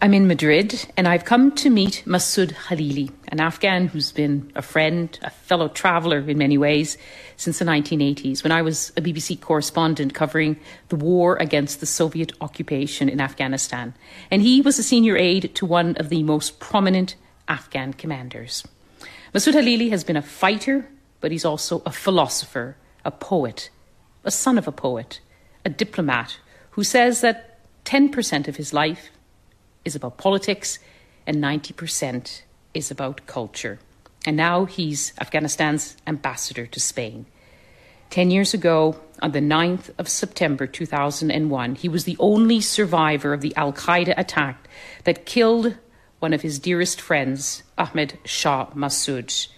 I'm in Madrid, and I've come to meet Masood Khalili, an Afghan who's been a friend, a fellow traveller in many ways, since the 1980s, when I was a BBC correspondent covering the war against the Soviet occupation in Afghanistan. And he was a senior aide to one of the most prominent Afghan commanders. Masood Khalili has been a fighter, but he's also a philosopher, a poet, a son of a poet, a diplomat who says that 10% of his life is about politics and 90% is about culture. And now he's Afghanistan's ambassador to Spain. 10 years ago, on the 9th of September 2001, he was the only survivor of the Al-Qaeda attack that killed one of his dearest friends, Ahmed Shah Massoud.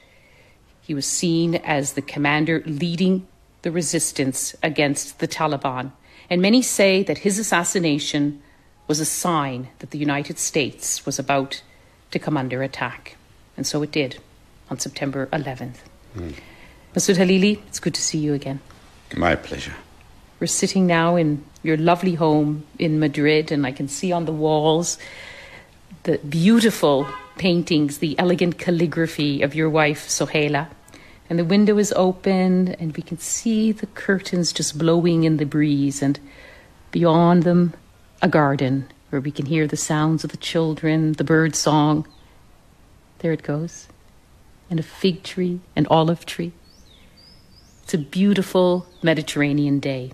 He was seen as the commander leading the resistance against the Taliban. And many say that his assassination was a sign that the United States was about to come under attack. And so it did on September 11th. Masood Khalili, it's good to see you again. My pleasure. We're sitting now in your lovely home in Madrid, and I can see on the walls the beautiful paintings, the elegant calligraphy of your wife, Sohaila. And the window is open, and we can see the curtains just blowing in the breeze, and beyond them, a garden where we can hear the sounds of the children, the bird song. There it goes. And a fig tree, an olive tree. It's a beautiful Mediterranean day.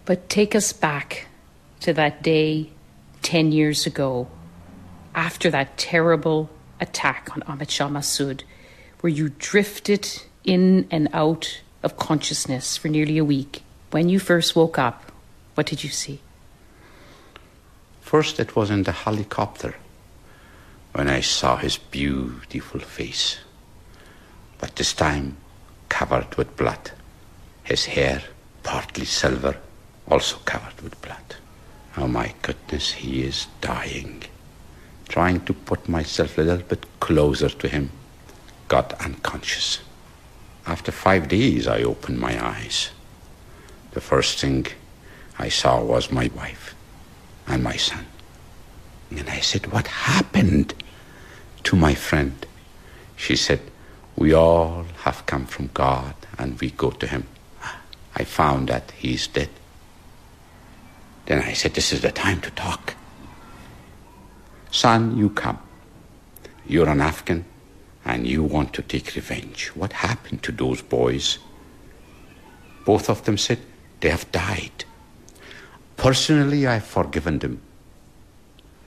But take us back to that day 10 years ago, after that terrible attack on Ahmed Shah Massoud, where you drifted in and out of consciousness for nearly a week. When you first woke up, what did you see? First, it was in the helicopter when I saw his beautiful face, but this time covered with blood. His hair, partly silver, also covered with blood. Oh my goodness, he is dying. Trying to put myself a little bit closer to him, got unconscious. After 5 days, I opened my eyes. The first thing I saw was my wife and my son. And I said, what happened to my friend? She said, we all have come from God and we go to him. I found that he's dead. Then I said, this is the time to talk. Son, you come. You're an Afghan and you want to take revenge. What happened to those boys? Both of them said, they have died. Personally, I've forgiven them.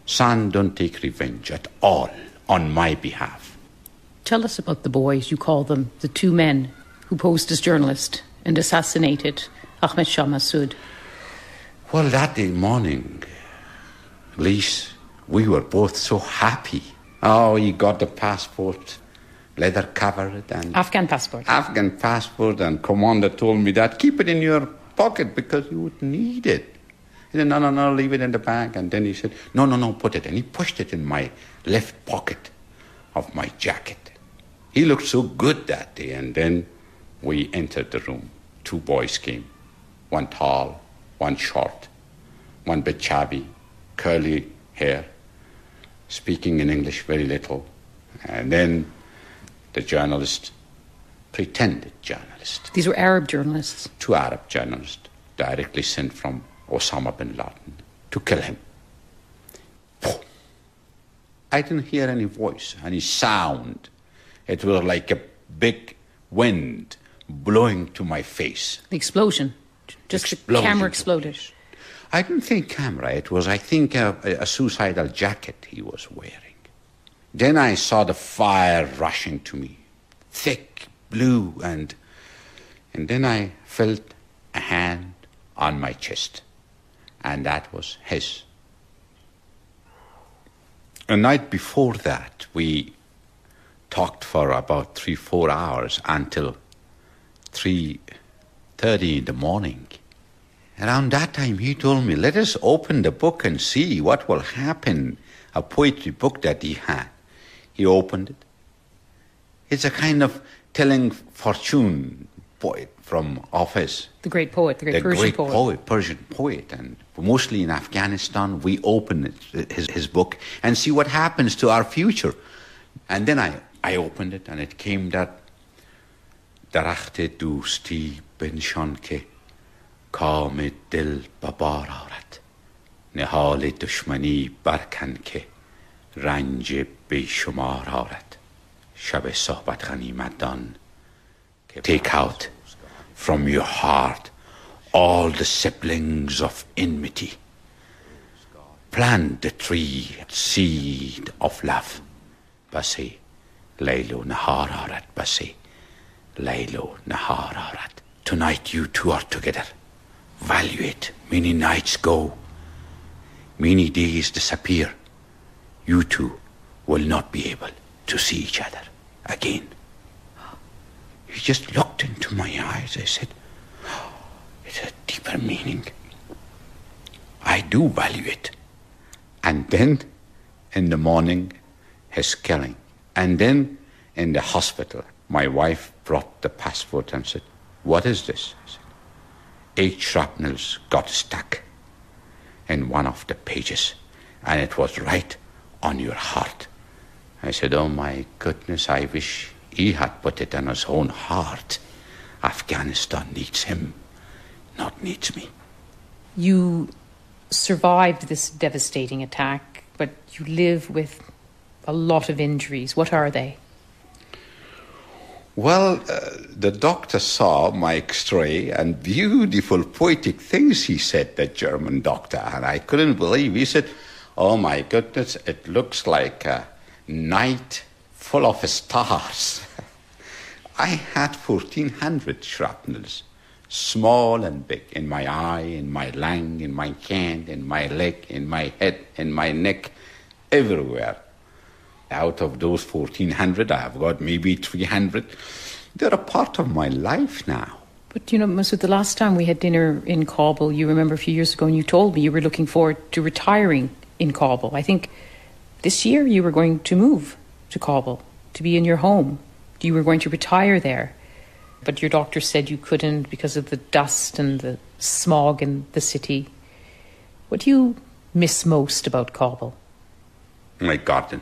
Son, don't take revenge at all on my behalf. Tell us about the boys, you call them, the two men who posed as journalists and assassinated Ahmed Shah Massoud. Well, that day morning, Lyse, we were both so happy. Oh, he got the passport, leather covered and... Afghan passport. Afghan passport, and commander told me that, keep it in your pocket because you would need it. He said, no, leave it in the bag. And then he said, no, put it. And he pushed it in my left pocket of my jacket. He looked so good that day. And then we entered the room. Two boys came. One tall, one short, one bit chubby, curly hair, speaking in English very little. And then the journalist, pretended journalist. These were Arab journalists? Two Arab journalists, directly sent from Osama bin Laden to kill him. I didn't hear any voice, any sound. It was like a big wind blowing to my face. The explosion? Just the camera exploded? I didn't think camera. It was, I think, a suicidal jacket he was wearing. Then I saw the fire rushing to me, thick, blue, and then I felt a hand on my chest. And that was his. A night before that, we talked for about 3-4 hours until 3:30 in the morning. Around that time, he told me, let us open the book and see what will happen. A poetry book that he had. He opened it. It's a kind of telling fortune poet from office. The great poet, the great Persian poet. And mostly in Afghanistan, we open his book and see what happens to our future. And then I opened it, and it came that درخت دوستی بنشان که کام دل ببار آرد نهال دشمنی برکن که رنج بیشمار آرد شب صحبت غنیمت دان Take out from your heart all the siblings of enmity. Plant the tree, seed of love. بسی لیل و نهار آرد بسی لیل و نهار آرد. Tonight you two are together. Value it. Many nights go. Many days disappear. You two will not be able to see each other again. He just looked into my eyes. I said, oh, it's a deeper meaning. I do value it. And then in the morning, his killing. And then in the hospital, my wife brought the passport and said, what is this? I said, 8 shrapnels got stuck in one of the pages, and it was right on your heart. I said, oh my goodness, I wish he had put it on his own heart. Afghanistan needs him, not needs me. You survived this devastating attack, but you live with a lot of injuries. What are they? Well, the doctor saw my X-ray and beautiful poetic things he said, the German doctor, and I couldn't believe. He said, oh my goodness, it looks like a night full of stars. I had 1,400 shrapnels, small and big, in my eye, in my lung, in my hand, in my leg, in my head, in my neck, everywhere. Out of those 1,400, I have got maybe 300. They're a part of my life now. But, you know, Masood, the last time we had dinner in Kabul, you remember a few years ago, and you told me you were looking forward to retiring in Kabul. I think this year you were going to move to Kabul, to be in your home. You were going to retire there. But your doctor said you couldn't because of the dust and the smog in the city. What do you miss most about Kabul? My garden,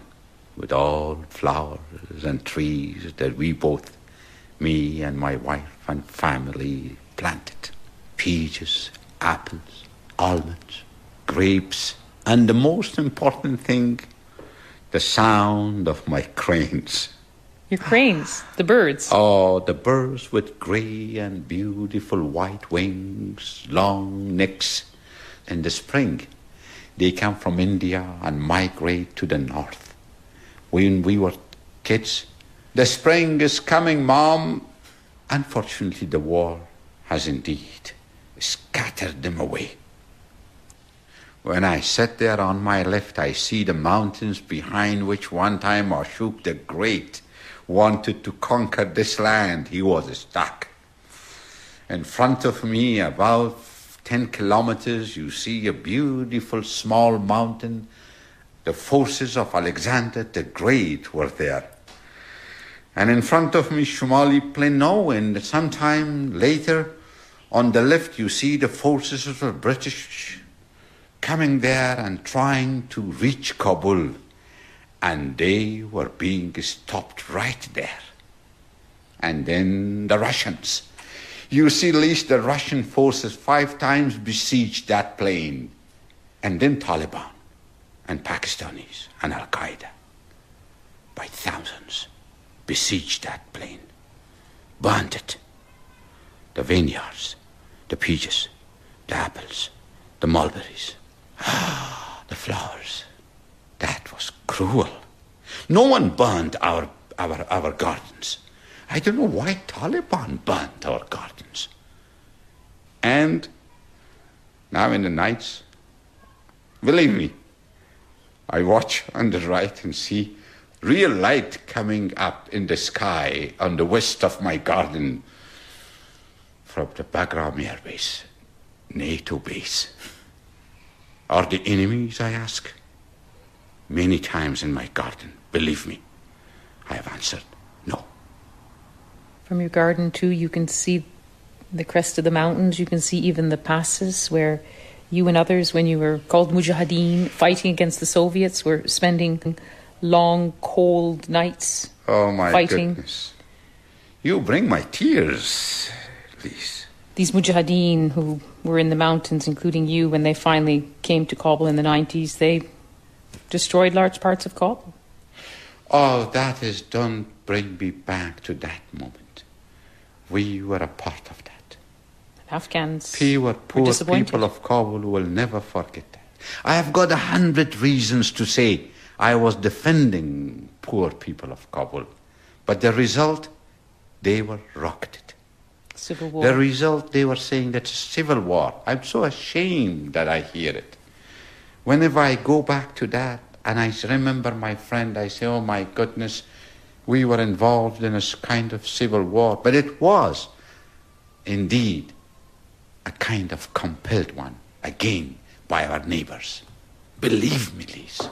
with all flowers and trees that we both, me and my wife and family, planted. Peaches, apples, almonds, grapes, and the most important thing, the sound of my cranes. Your cranes, the birds. Oh, the birds with grey and beautiful white wings, long necks. In the spring, they come from India and migrate to the north. When we were kids, the spring is coming, Mom. Unfortunately, the war has indeed scattered them away. When I sit there on my left, I see the mountains behind which one time Ashok the Great wanted to conquer this land. He was stuck. In front of me, about 10 kilometers, you see a beautiful small mountain. The forces of Alexander the Great were there. And in front of me, Shumali Plain now, and sometime later, on the left, you see the forces of the British coming there and trying to reach Kabul. And they were being stopped right there. And then the Russians. You see, at least the Russian forces 5 times besieged that plain. And then Taliban and Pakistanis and Al-Qaeda by thousands besieged that plain, burned it. The vineyards, the peaches, the apples, the mulberries, the flowers. That was cruel. No one burned our gardens. I don't know why Taliban burned our gardens. And now in the nights, believe me, I watch on the right and see real light coming up in the sky on the west of my garden from the Bagram Air Base, NATO base. Are the enemies, I ask? Many times in my garden, believe me, I have answered no. From your garden, too, you can see The crest of the mountains, you can see even the passes where you and others, when you were called Mujahideen, fighting against the Soviets, were spending long, cold nights fighting. Goodness. You bring my tears, Lyse. These Mujahideen who were in the mountains, including you, when they finally came to Kabul in the 90s, they destroyed large parts of Kabul. Oh, that is done. Bring me back to that moment. We were a part of that. Afghans poor disappointed. People of Kabul will never forget that. I have got 100 reasons to say I was defending poor people of Kabul. But the result, they were rocketed. Civil war. The result, they were saying that's a civil war. I'm so ashamed that I hear it. Whenever I go back to that and I remember my friend, I say, oh my goodness, we were involved in a kind of civil war. But it was indeed a kind of compelled one, again, by our neighbors. Believe me, Lyse,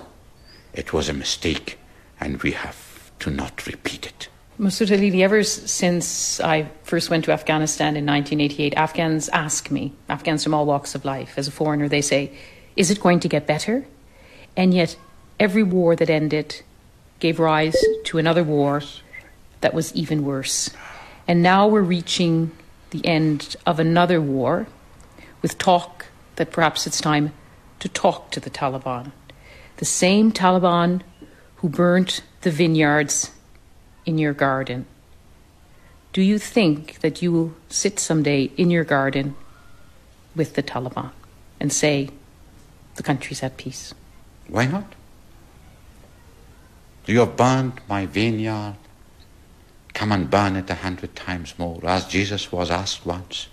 it was a mistake, and we have to not repeat it. Masood Khalili, ever since I first went to Afghanistan in 1988, Afghans ask me, Afghans from all walks of life, as a foreigner, they say, is it going to get better? And yet, every war that ended gave rise to another war that was even worse. And now we're reaching the end of another war, with talk that perhaps it's time to talk to the Taliban. The same Taliban who burnt the vineyards in your garden. Do you think that you will sit someday in your garden with the Taliban and say, the country's at peace? Why not? You have burned my vineyard. Come and burn it 100 times more. As Jesus was asked once,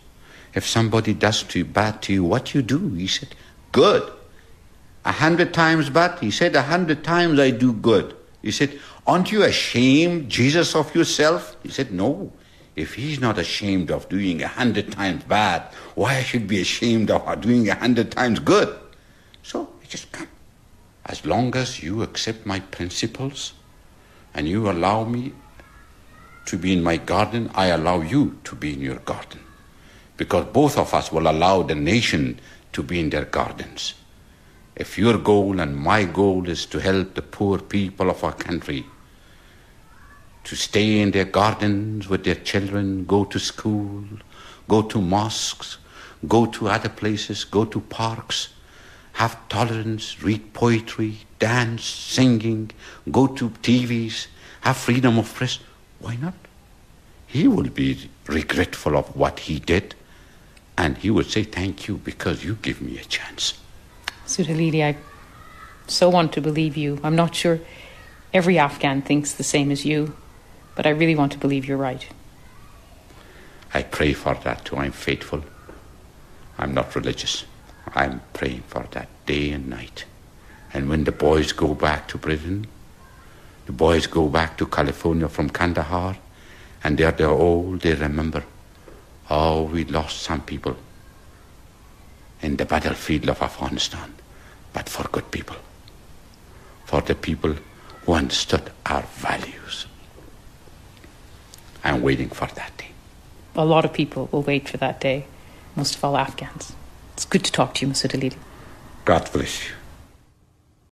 if somebody does bad to you, what you do? He said, good. 100 times bad? He said, 100 times I do good. He said, aren't you ashamed, Jesus, of yourself? He said, no. If he's not ashamed of doing 100 times bad, why I should be ashamed of doing 100 times good? So, just come. As long as you accept my principles and you allow me to be in my garden, I allow you to be in your garden. Because both of us will allow the nation to be in their gardens. If your goal and my goal is to help the poor people of our country to stay in their gardens with their children, go to school, go to mosques, go to other places, go to parks, have tolerance, read poetry, dance, singing, go to TVs, have freedom of press, why not? He will be regretful of what he did, and he would say, thank you, because you give me a chance. Masood Khalili, I so want to believe you. I'm not sure every Afghan thinks the same as you, but I really want to believe you're right. I pray for that too. I'm faithful. I'm not religious. I'm praying for that day and night. And when the boys go back to Britain, the boys go back to California from Kandahar, and they're old, they remember, oh, we lost some people in the battlefield of Afghanistan, but for good people, for the people who understood our values. I'm waiting for that day. A lot of people will wait for that day, most of all Afghans. It's good to talk to you, Masood Khalili. God bless you.